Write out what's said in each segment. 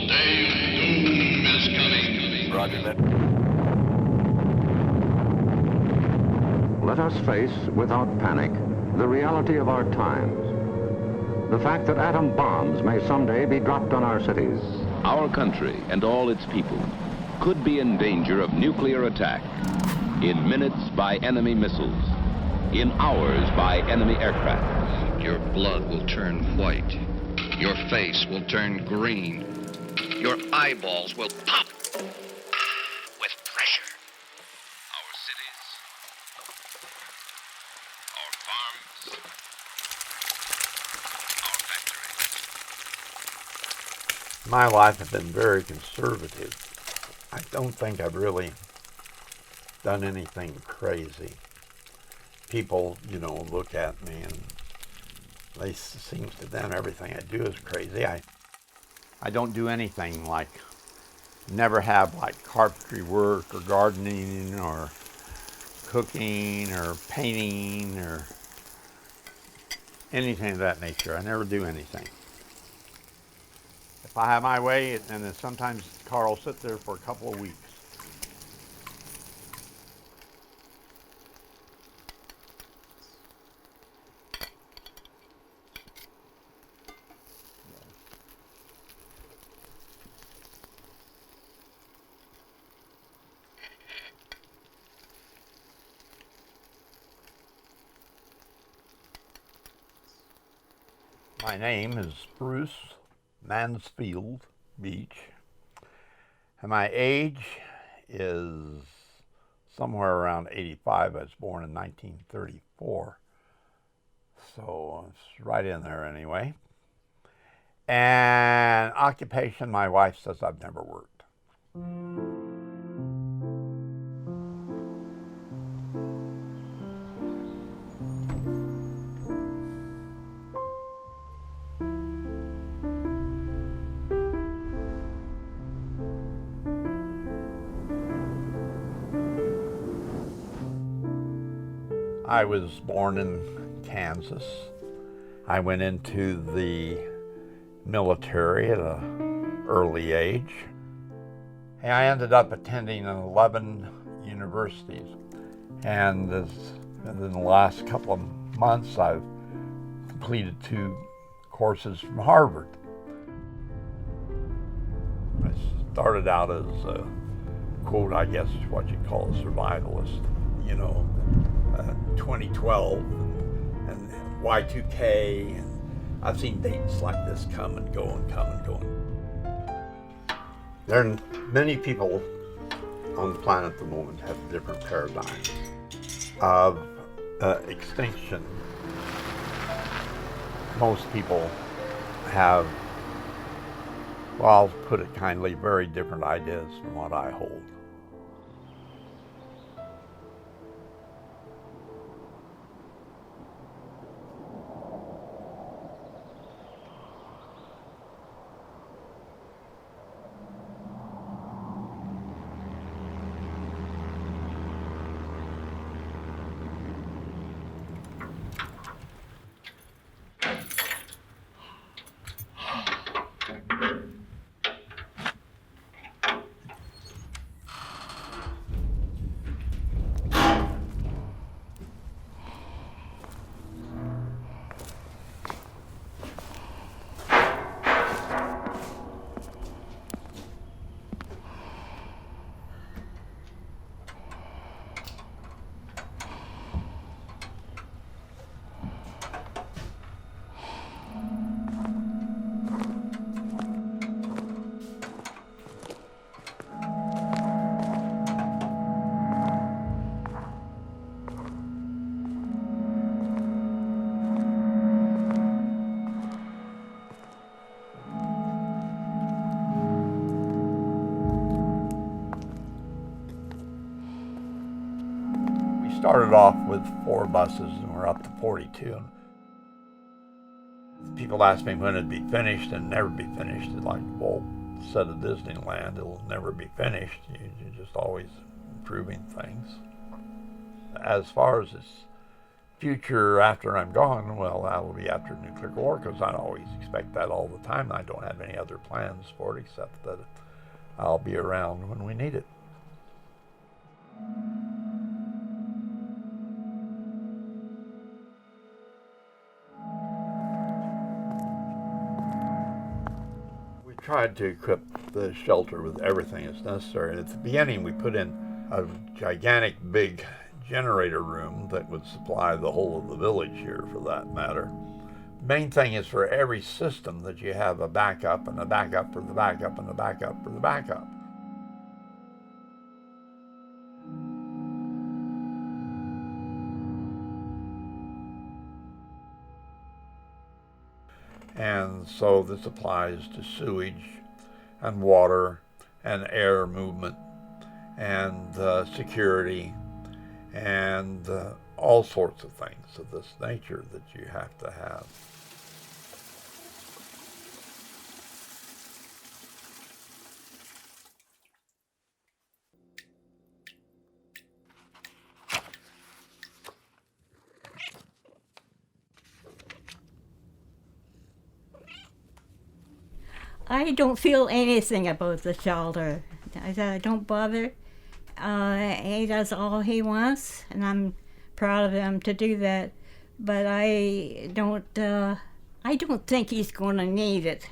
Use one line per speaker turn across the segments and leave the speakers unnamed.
day of doom is coming.
Roger that.
Let us face, without panic, the reality of our times. The fact that atom bombs may someday be dropped on our cities.
Our country and all its people could be in danger of nuclear attack in minutes by enemy missiles, in hours by enemy aircraft.
Your blood will turn white. Your face will turn green. Your eyeballs will pop with pressure. Our cities, our farms, our factories.
My life has been very conservative. I don't think I've really done anything crazy. People, look at me and it seems to them everything I do is crazy. I don't do anything like, never have like carpentry work or gardening or cooking or painting or anything of that nature. I never do anything. If I have my way, and then sometimes the car will sit there for a couple of weeks. My name is Bruce Mansfield Beach, and my age is somewhere around 85. I was born in 1934, so it's right in there anyway. And occupation, my wife says I've never worked. I was born in Kansas. I went into the military at an early age. And I ended up attending 11 universities. And in the last couple of months, I've completed 2 courses from Harvard. I started out as a, quote, I guess what you call a survivalist, 2012 and Y2K, and I've seen dates like this come and go and come and go. There are many people on the planet at the moment have different paradigms of extinction. Most people have, well, I'll put it kindly, very different ideas from what I hold. Started off with 4 buses and we're up to 42. People ask me when it'd be finished and never be finished. It's like, well, said at Disneyland, it'll never be finished. You're just always improving things. As far as its future after I'm gone, well, that'll be after nuclear war, because I always expect that all the time. I don't have any other plans for it except that I'll be around when we need it. We tried to equip the shelter with everything that's necessary. At the beginning, we put in a gigantic big generator room that would supply the whole of the village here, for that matter. Main thing is for every system that you have a backup and a backup for the backup and a backup for the backup. And so this applies to sewage and water and air movement and security and all sorts of things of this nature that you have to have.
I don't feel anything about the shelter. I don't bother. He does all he wants, and I'm proud of him to do that. But I don't think he's going to need it.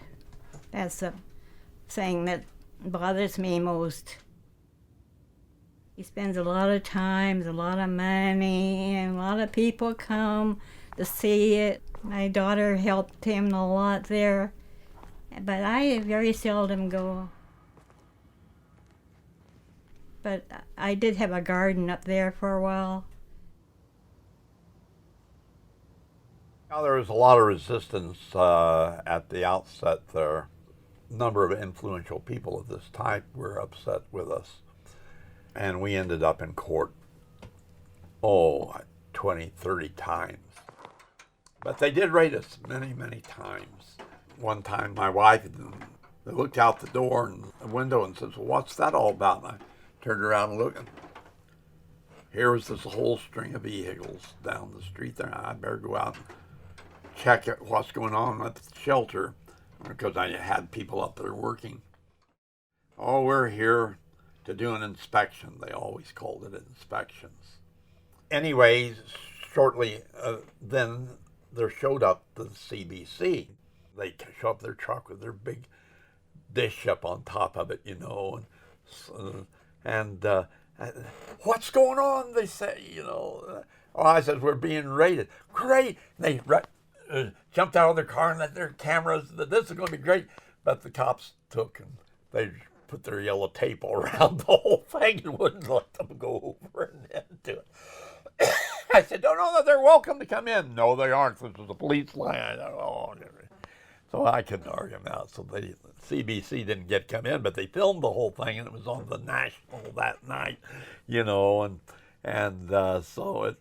That's the thing that bothers me most. He spends a lot of time, a lot of money, and a lot of people come to see it. My daughter helped him a lot there, but I very seldom go. But I did have a garden up there for a while.
Now, there was a lot of resistance at the outset there. A number of influential people of this type were upset with us. And we ended up in court, 20, 30 times. But they did raid us many, many times. One time my wife looked out the door and the window and says, "Well, what's that all about?" And I turned around and looked, and here was this whole string of vehicles down the street there. I better go out and check what's going on at the shelter, because I had people up there working. "Oh, we're here to do an inspection." They always called it inspections. Anyways, shortly then there showed up the CBC. They show up their truck with their big dish up on top of it, and "What's going on?" they say, I said, "We're being raided." "Great!" They jumped out of their car and let their cameras. "This is going to be great." But the cops took and they put their yellow tape all around the whole thing and wouldn't let them go over and into it. I said, "No, they're welcome to come in." "No, they aren't. This is a police line." So I couldn't argue them out. So the CBC didn't get come in, but they filmed the whole thing, and it was on the National that night, so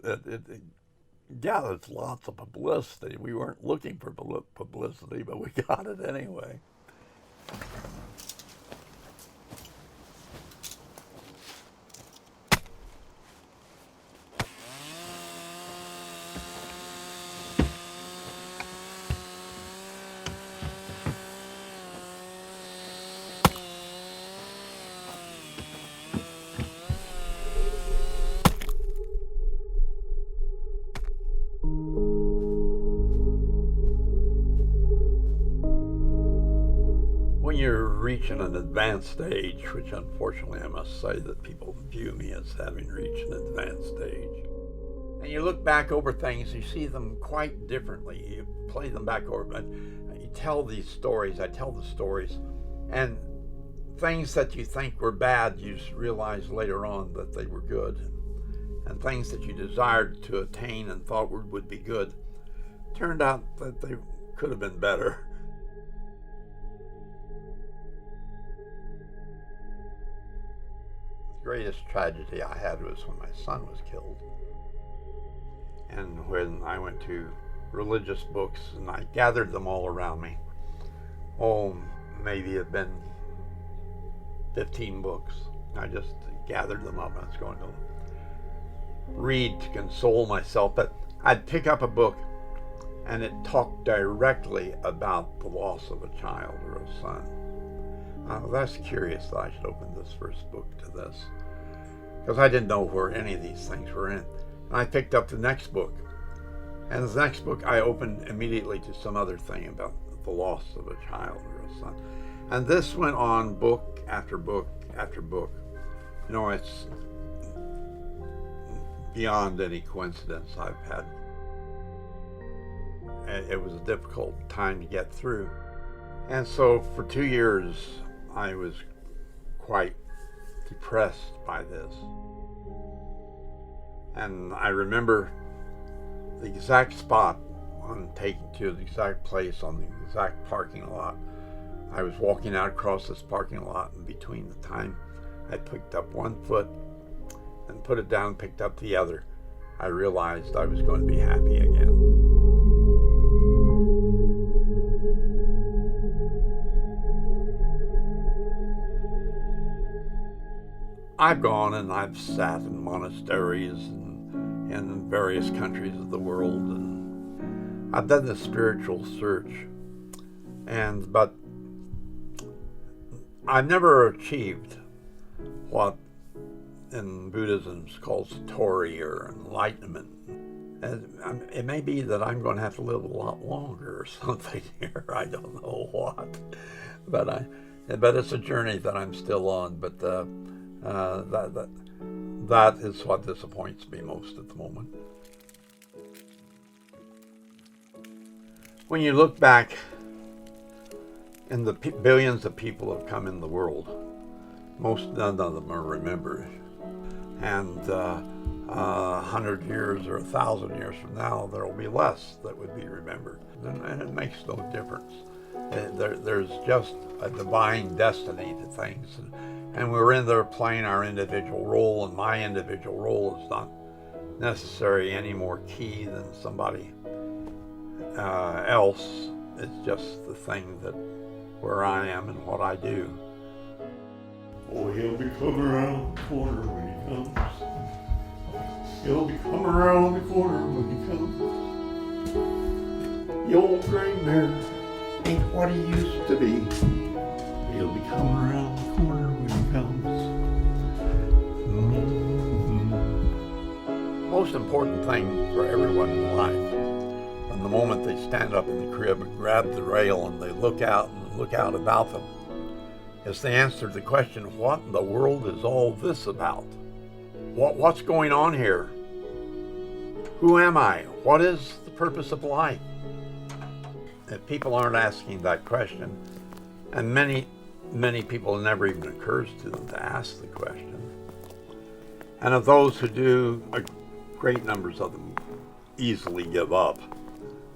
there's lots of publicity. We weren't looking for publicity, but we got it anyway. You're reaching an advanced age, which unfortunately I must say that people view me as having reached an advanced age. And you look back over things, you see them quite differently. You play them back over, but you tell these stories, I tell the stories, and things that you think were bad, you realize later on that they were good. And things that you desired to attain and thought would be good, turned out that they could have been better. The greatest tragedy I had was when my son was killed. And when I went to religious books and I gathered them all around me, maybe it had been 15 books. I just gathered them up and I was going to read to console myself, but I'd pick up a book and it talked directly about the loss of a child or a son. That's curious that I should open this first book to this, because I didn't know where any of these things were in. And I picked up the next book, and the next book I opened immediately to some other thing about the loss of a child or a son. And this went on book after book after book. You know, it's beyond any coincidence I've had. It was a difficult time to get through. And so for 2 years, I was quite depressed by this. And I remember the exact spot on taking to the exact place on the exact parking lot. I was walking out across this parking lot, and between the time I picked up one foot and put it down, picked up the other, I realized I was going to be happy again. I've gone and I've sat in monasteries and in various countries of the world, and I've done this spiritual search, but I've never achieved what in Buddhism is called satori or enlightenment. And it may be that I'm going to have to live a lot longer or something here. I don't know what, but it's a journey that I'm still on. But that is what disappoints me most at the moment. When you look back, and the billions of people have come in the world, none of them are remembered. And 100 years or 1,000 years from now, there will be less that would be remembered. And it makes no difference. There's just a divine destiny to things. And we're in there playing our individual role, and my individual role is not necessarily any more key than somebody else. It's just the thing that where I am and what I do.
Oh, he'll be coming around the corner when he comes. He'll be coming around the corner when he comes. The old gray mare ain't what he used to be. He'll be coming around the corner when he comes. Mm-hmm.
Most important thing for everyone in life, from the moment they stand up in the crib and grab the rail and they look out about them, is to answer the question, what in the world is all this about? What's going on here? Who am I? What is the purpose of life? If people aren't asking that question, and many people, it never even occurs to them to ask the question, and of those who do, great numbers of them easily give up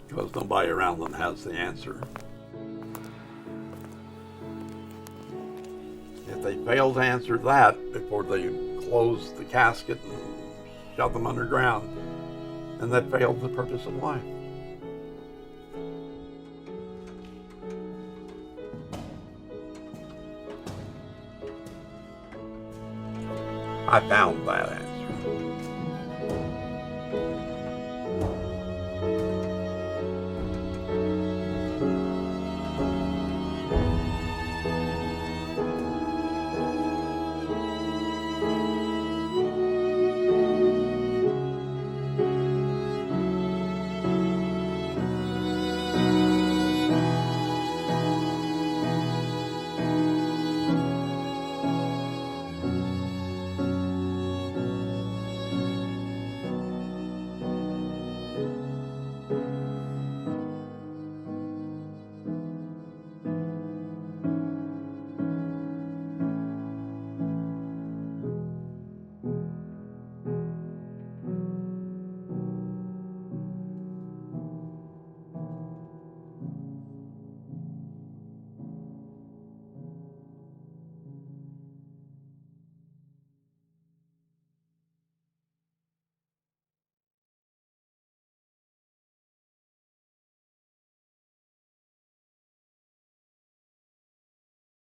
because nobody around them has the answer. If they fail to answer that before they close the casket and shove them underground, then they failed the purpose of life. I found that answer.